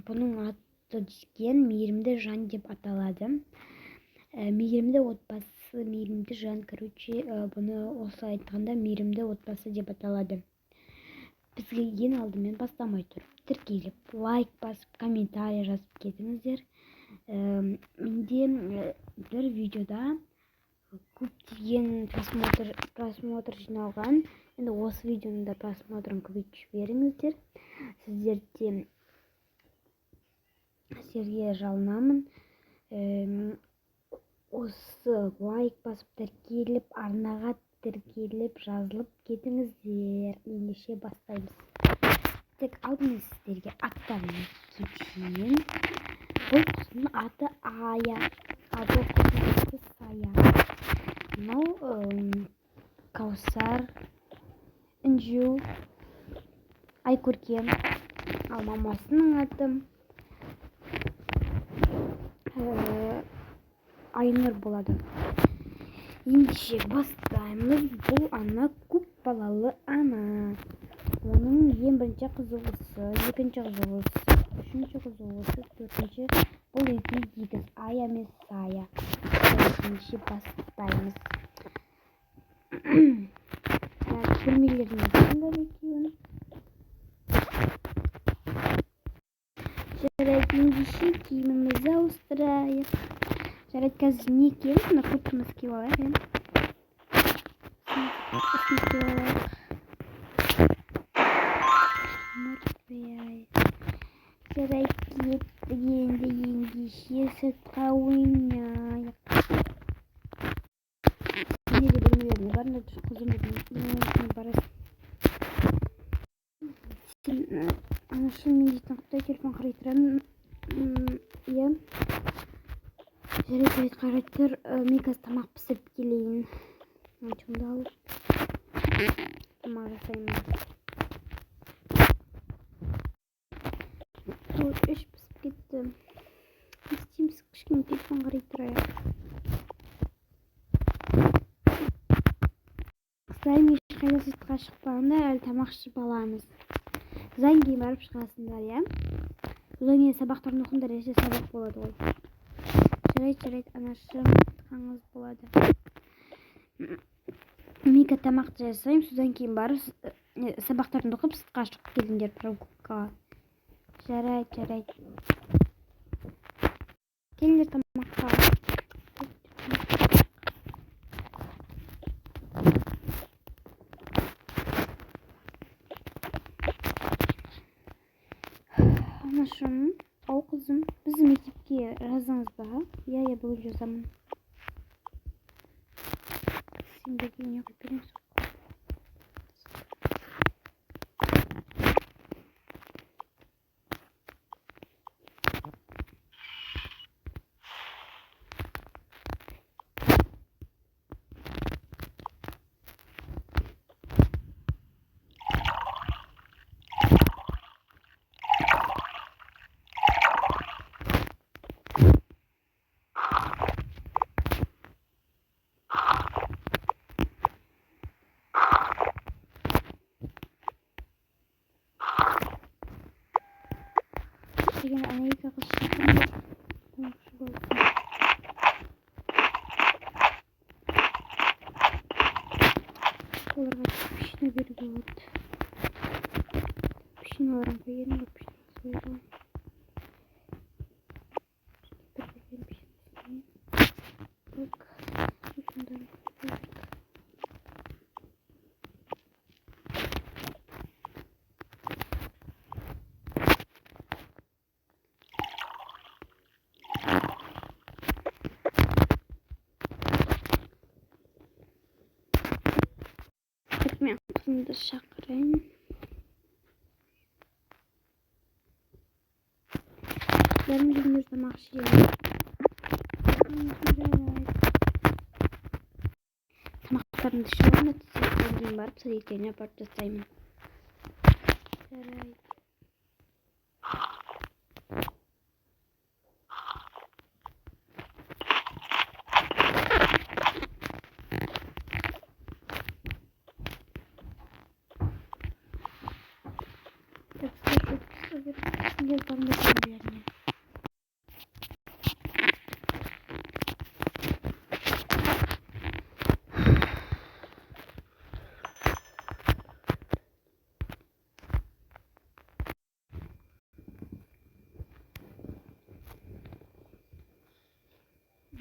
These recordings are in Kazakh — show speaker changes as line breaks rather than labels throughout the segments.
Бұның аты деген мейірімді жан деп аталады. Мейірімді отбасы, мейірімді жан, бұны осылай айтқанда мейірімді отбасы деп аталады. Бізге ең алдымен бастамай тұрып тіркеліп, лайк басып, комментарий жазып кетіңіздер. Менде бір видеода көптеген просмотр жиналған. Енді осы видеоның да просмотрын көбейтіп жіберіңіздер. Сіздерге жалынамын. Осы лайк басып тіркеліп, арнаға тіркеліп, жазылып кетіңіздер. Ендеше бастаймыз. Тек алдымен сіздерге аттарына кетейін. Бұл құстың аты Ая. Бұл құстың аты Сая. Мынау Каусар, Інжу, Айкөркем. Ал мамасының аты Айнұр болады. Ендеше бастаймыз. Бұл ана көп балалы ана. Оның ең бірінші қызы осы, екінші қызы осы, үшінші қызы осы, төртінші бұл екеуі егіз, Ая мен Сая. Ендеше бастаймыз. Көрмелеріне басыңдар екеуін. Жарайды, ендеше киімімізді ауыстырайық. Жарайды, қазір не киеміз? Мына курткамызды киіп алайық, Жарайды, кеттік енді ендеше сыртқа ойнайық. Неде бөлмелеріне барында тұр қызым барасың. Анашым, мен дейтін құттай телефон қарай тұрамын. Жарайды, қарай тұр. Мен қазір тамақ пісіріп келейін. Анашымды алып тамақ жасаймын. Іш пісіп кетті. Не істейміз? Кішкене телефон қарай тұрайық. Қыздарым, ешқайда сыртқа шықпаңдар, әлі тамақ ішіп аламыз. Содан кейін барып шығасыңдар, иә? Содан кейін сабақтарын оқыңдар, есе сабақ болады ғой. Жарайды, анашым, айтқаныңыз болады. Мен тамақ жасаймын, содан кейін барып сабақтарын оқып сыртқа шығып келіңдер прогулкаға. Жарайды. Келіңдер тамаққа. Анашым, ау қызым, бізді мектепке жазыңыз ба? Иә, бүгін жазамын. Сендерге не қойып береміз? Деген Америка қыз шақырды. Оларға пішіне беруге болады. Пішіналарын қойын, пішіне қойын. Мен қызымды шақырайын. Бәрім жүрміз тамақ ішейін. Тамақтарымды ішіп содан кейін барып садиктеріне апарып тастаймын. Жарайды. Сендер бармайсыңдар.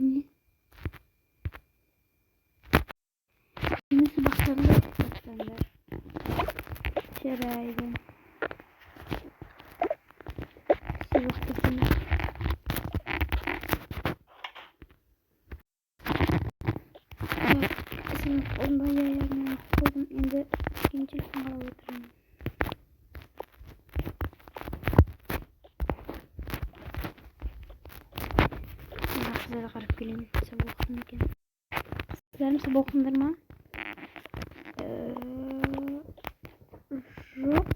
Не? Мені сабақтарында оқытсаңдар. Жарайды. Сабақты дейміз. Сабақ ондай аяғына қойдым. Енді кейін телефон қарап отырамын. Қыздар қарап келемін. Сабақ оқыдым екен. Қыздарым сабақ оқыңдар ма? Жоқ.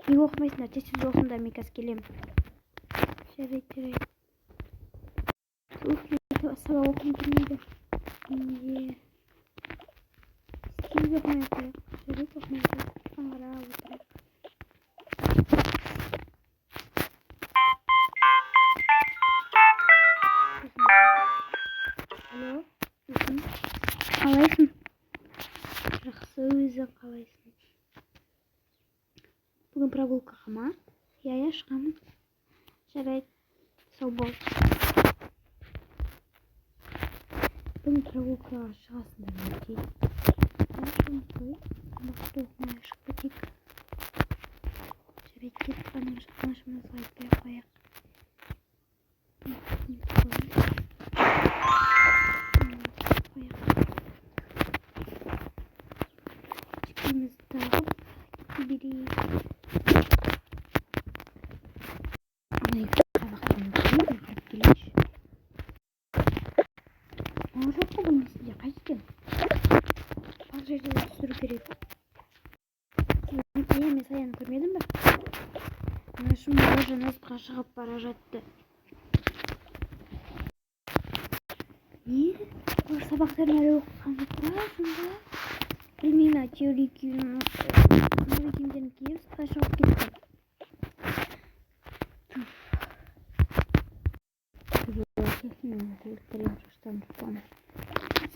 Неге оқымайсыңдар? Тез оқыңдар, мен қазір келемін. Жарайды. Сабақ оқығым келмейді. Неге? Сіз оқымай қояйық. Жарайды, оқымай қояйық. Телефон қарап отырайық. Алло, өзің қалайсың? Жақсы, өзің қалайсың? Бүгін прогулкаға ма? Иә, шығамын. Жарайды, сау бол. Бүгін прогулкаға шығасыңдар ма дейді? Жақын қой, сабақты оқымай шығып кетейік. Жарайды, кетіп қанашымызға айтпай қояйық. Чекимізді тағып берейік. Ана екі сабақтан өтейін, қарап келейінші. Жоқ қой бұның ішінде, қайткен? Бар жерде түсіру керек. Мен саяны көрмедім бе? Анашым бала жаназға шығып бара жатты. Не? Олар сабақтарын әлі оқыған жоқ па? Сонда? Білмеймін, теория киімдерін киіп, сыртқа шығып кетті.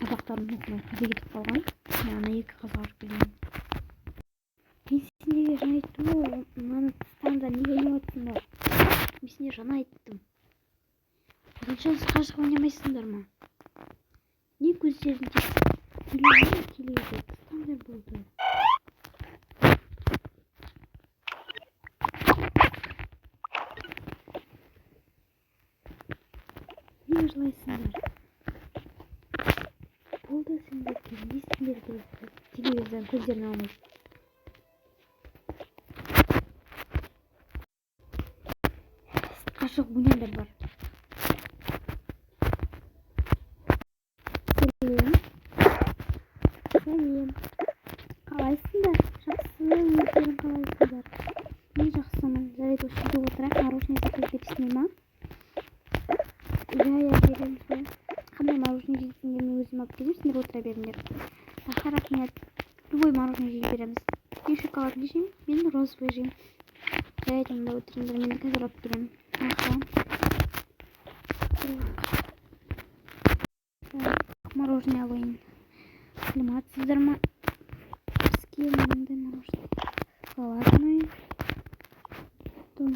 Сабақтарын оқымай қайда кетіп қалған? Мен ана екі қызға барып келемін. Мен сендерге жаңа айттым ғой, мынаны тастаңдар, неге ойнап отырсыңдар? Мен сендерге жаңа айттым. Оданша сыртқа шығып ойнамайсыңдар ма? Не көздерін тек келейді, тастаңдар болды. Не жылайсыңдар? Болды сендерге, не сендерге телевизордан көздерін алмайды. Сыртқа шығып ойнаңдар бар. Сәлем. Қалайсыңдар? Жақсы, өздерің қалайсыңдар? Мен жақсымын. Жарайды, осы жерде отырайық, мороженое заказ бересіңдер ма? Иә, береміз ғой. Қандай мороженое жейсіңдер, мен өзім алып келемін, сендер отыра беріңдер. Рахмет. Любой мороженое жей береміз. Мен шоколадный жеймін, мен розовый жеймін. Жарайды, мында отырыңдар, мен қазір алып келемін. Мороженое алайын. Саламатсыздар ма? Бізге мынандай мороженое. Шоколадный. Потом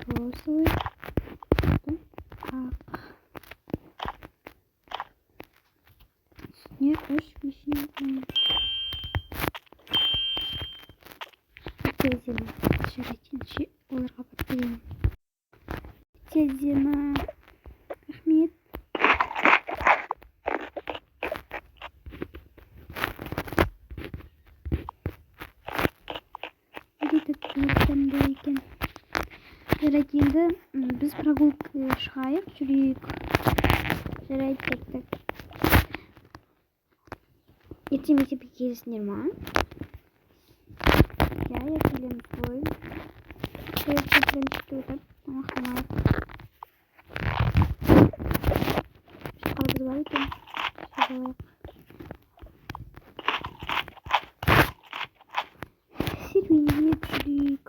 розовый. Потом ақ. Үстіне үш вишня. Тезема. Жарайды, оларға барып беремін. Тезема. Рахмет. Жарайды, енді біз прогулка шығайық, жүрейік. Жарайды, кеттік. Ертең мектепке келесіңдер ма? Иә, келеміз ғой. Жарайды, бірінші отырып тамақтанайық. Шоколад бар екен. Шоколад. Серуендеп жүрейік.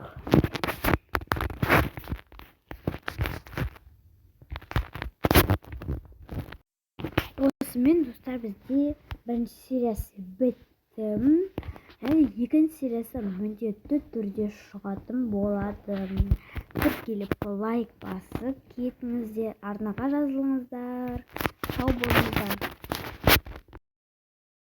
осымен достар, бізде бірінші сериясы бітті. Екінші сериясы міндетті түрде шығатын болады. Тіркеліп лайк басып кетіңіздер, арнаға жазылыңыздар. Сау болыңыздар.